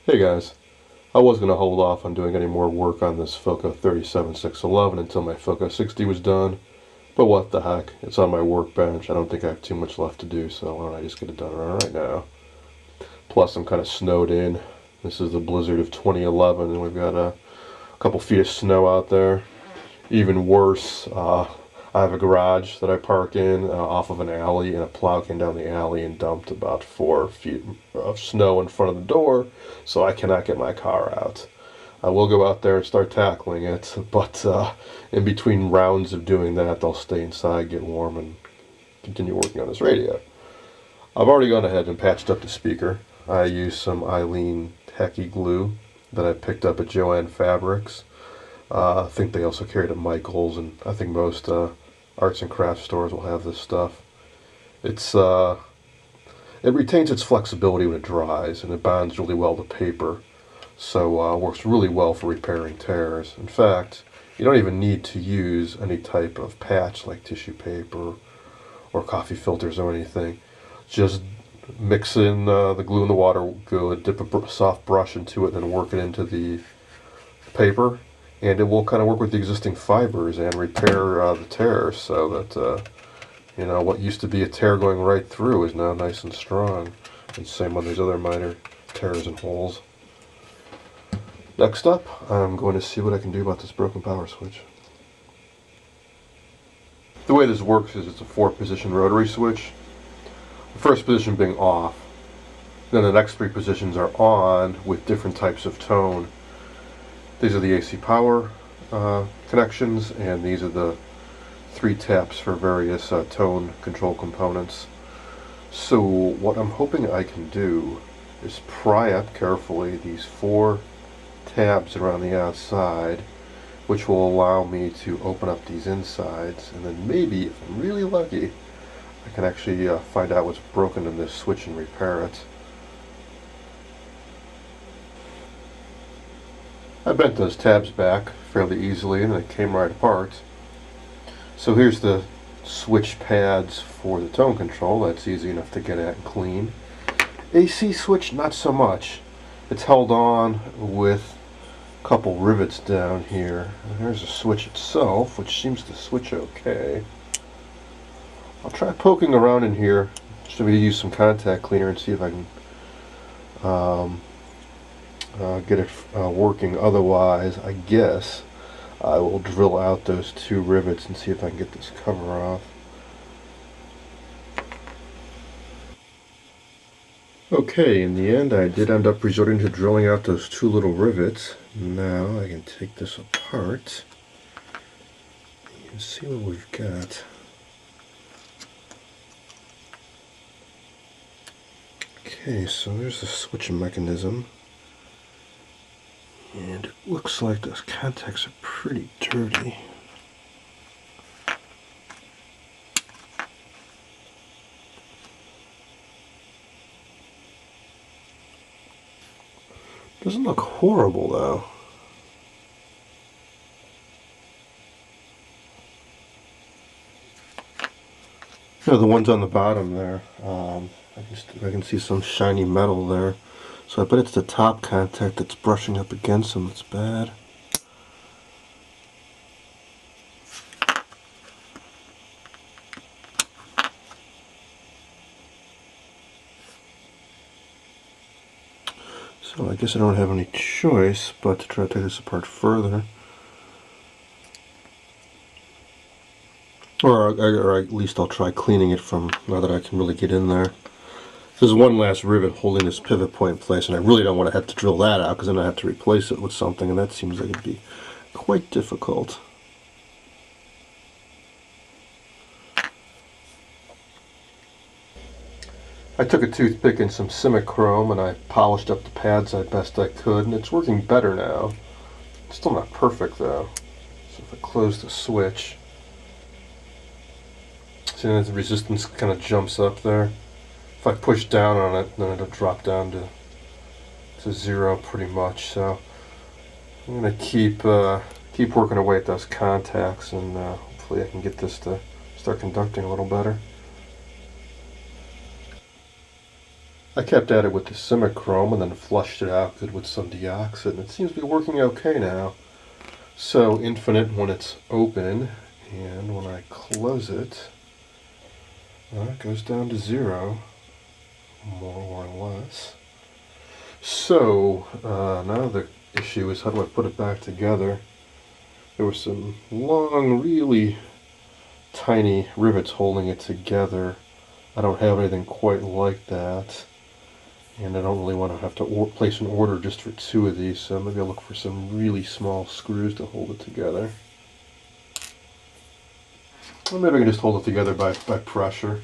Hey guys, I was going to hold off on doing any more work on this Philco 37611 until my Philco 60 was done, but what the heck, it's on my workbench. I don't think I have too much left to do, so why don't I just get it done right now. Plus I'm kind of snowed in. This is the blizzard of 2011 and we've got a couple feet of snow out there. Even worse, I have a garage that I park in off of an alley, and a plow came down the alley and dumped about 4 feet of snow in front of the door, so I cannot get my car out. I will go out there and start tackling it, but in between rounds of doing that, I'll stay inside, get warm, and continue working on this radio. I've already gone ahead and patched up the speaker. I used some Eileen tacky glue that I picked up at Joann Fabrics. I think they also carry it at Michael's, and I think most arts and crafts stores will have this stuff. It's it retains its flexibility when it dries, and it bonds really well to paper, so works really well for repairing tears. In fact, you don't even need to use any type of patch like tissue paper or coffee filters or anything. Just mix in the glue and the water good, dip a soft brush into it, and then work it into the paper, and it will kind of work with the existing fibers and repair the tears, so that you know, what used to be a tear going right through is now nice and strong. And same on these other minor tears and holes. Next up, I'm going to see what I can do about this broken power switch. The way this works is it's a 4-position rotary switch. The first position being off. Then the next 3 positions are on with different types of tone. These are the AC power connections, and these are the 3 taps for various tone control components. So what I'm hoping I can do is pry up carefully these 4 tabs around the outside, which will allow me to open up these insides, and then maybe, if I'm really lucky, I can actually find out what's broken in this switch and repair it. I bent those tabs back fairly easily and they came right apart. So here's the switch pads for the tone control. That's easy enough to get at and clean. AC switch, not so much. It's held on with a couple rivets down here. And here's the switch itself, which seems to switch okay. I'll try poking around in here. Should we use some contact cleaner and see if I can get it working. Otherwise, I guess I will drill out those 2 rivets and see if I can get this cover off. Okay, in the end I did end up resorting to drilling out those 2 little rivets. Now I can take this apart and see what we've got. Okay, so there's the switching mechanism. And it looks like those contacts are pretty dirty. Doesn't look horrible though. No, the ones on the bottom there, I can see some shiny metal there. So I bet it's the top contact that's brushing up against them. It's bad. So I guess I don't have any choice but to try to take this apart further. Or at least I'll try cleaning it from now that I can really get in there. There's one last rivet holding this pivot point in place, and I really don't want to have to drill that out because then I have to replace it with something, and that seems like it'd be quite difficult. I took a toothpick and some Simichrome and I polished up the pads as best I could, and it's working better now. It's still not perfect though. So if I close the switch, see that the resistance kind of jumps up there. If I push down on it, then it'll drop down to 0 pretty much. So I'm going to keep working away at those contacts, and hopefully I can get this to start conducting a little better. I kept at it with the Simichrome and then flushed it out good with some deoxit, and it seems to be working okay now. So infinite when it's open, and when I close it, it goes down to 0, more or less. So now the issue is, how do I put it back together? There were some long, really tiny rivets holding it together. I don't have anything quite like that, and I don't really want to have to place an order just for 2 of these, so maybe I'll look for some really small screws to hold it together. Or maybe I can just hold it together by pressure,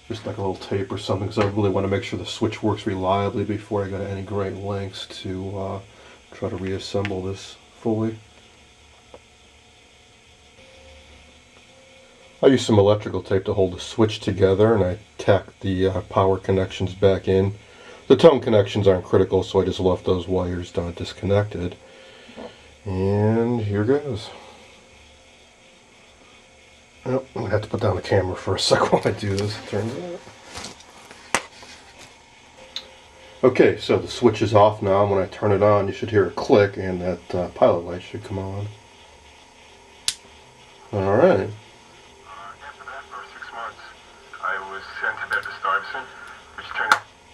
just like a little tape or something, because I really want to make sure the switch works reliably before I go to any great lengths to try to reassemble this fully. I used some electrical tape to hold the switch together, and I tacked the power connections back in. The tone connections aren't critical, so I just left those wires disconnected. And here goes. Oh, I'm going to have to put down the camera for a second while I do this, it turns out. Okay, so the switch is off now. When I turn it on, you should hear a click, and that pilot light should come on. Alright.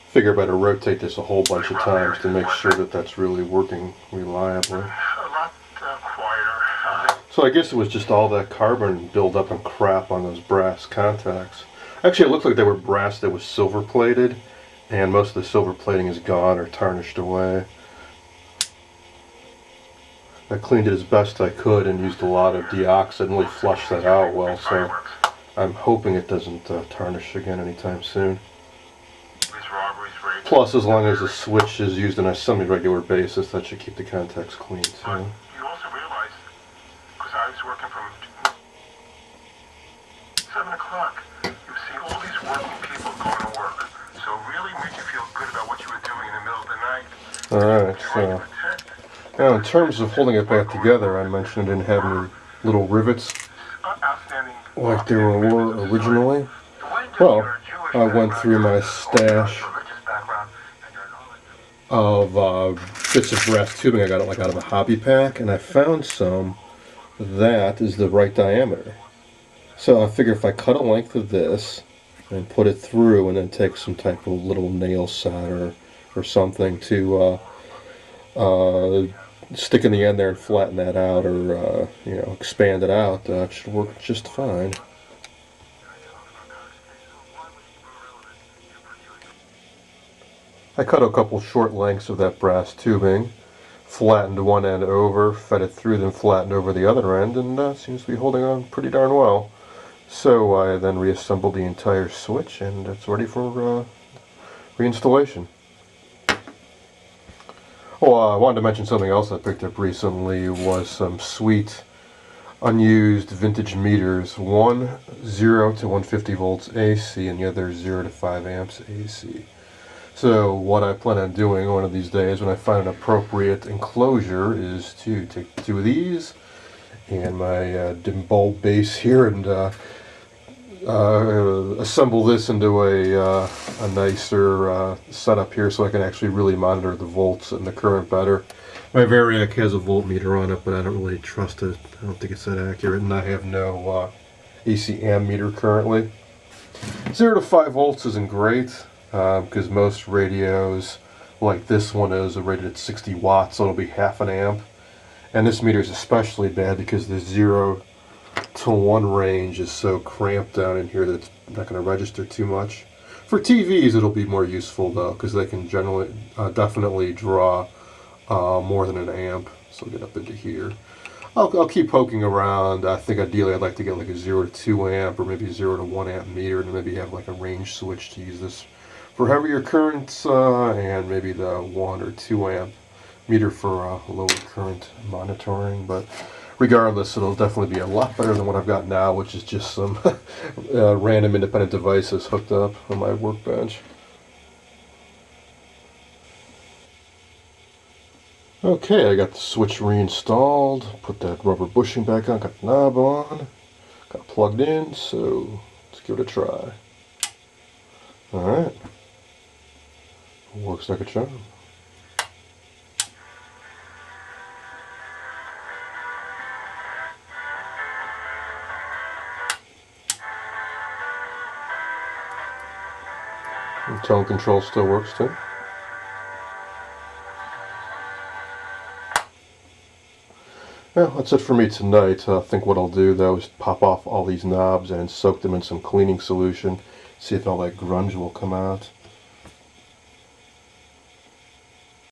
Figure I better rotate this a whole bunch of times to make sure that that's really working reliably. So I guess it was just all that carbon buildup and crap on those brass contacts. Actually, it looked like they were brass that was silver plated, and most of the silver plating is gone or tarnished away. I cleaned it as best I could and used a lot of deoxit and really flushed that out well, so I'm hoping it doesn't tarnish again anytime soon. Plus, as long as the switch is used on a semi-regular basis, that should keep the contacts clean too. But you also realize, because I was working from 7 o'clock, you see all these working people going to work. So it really made you feel good about what you were doing in the middle of the night. Alright, so now in terms of holding it back together, I mentioned it didn't have any little rivets like there were originally. Well, I went through my stash of bits of brass tubing I got out of a hobby pack, and I found some that is the right diameter. So I figure if I cut a length of this and put it through, and then take some type of little nail set or something to stick in the end there and flatten that out, or expand it out, it should work just fine. I cut a couple short lengths of that brass tubing, flattened one end over, fed it through, then flattened over the other end, and seems to be holding on pretty darn well. So I then reassembled the entire switch, and it's ready for reinstallation. Oh, I wanted to mention something else I picked up recently, was some sweet, unused vintage meters. One 0 to 150 volts AC, and the other 0 to 5 amps AC. So what I plan on doing one of these days, when I find an appropriate enclosure, is to take 2 of these and my dim bulb base here, and assemble this into a nicer setup here, so I can actually really monitor the volts and the current better. My Variac has a voltmeter on it, but I don't really trust it. I don't think it's that accurate, and I have no AC ammeter currently. 0 to 5 volts isn't great, because most radios, like this one, is rated at 60 watts, so it'll be half an amp. And this meter is especially bad because the 0 to 1 range is so cramped down in here that it's not going to register too much. For TVs, it'll be more useful though, because they can generally definitely draw more than an amp, so I'll get up into here. I'll keep poking around. I think ideally I'd like to get like a 0 to 2 amp or maybe 0 to 1 amp meter, and maybe have like a range switch to use this for heavier currents, and maybe the 1 or 2 amp meter for lower current monitoring. But regardless, it'll definitely be a lot better than what I've got now, which is just some random independent devices hooked up on my workbench. Okay, I got the switch reinstalled, put that rubber bushing back on, got the knob on, got it plugged in, so let's give it a try. Alright. Works like a charm. And tone control still works too. Well, that's it for me tonight. I think what I'll do though is pop off all these knobs and soak them in some cleaning solution. See if all that grunge will come out.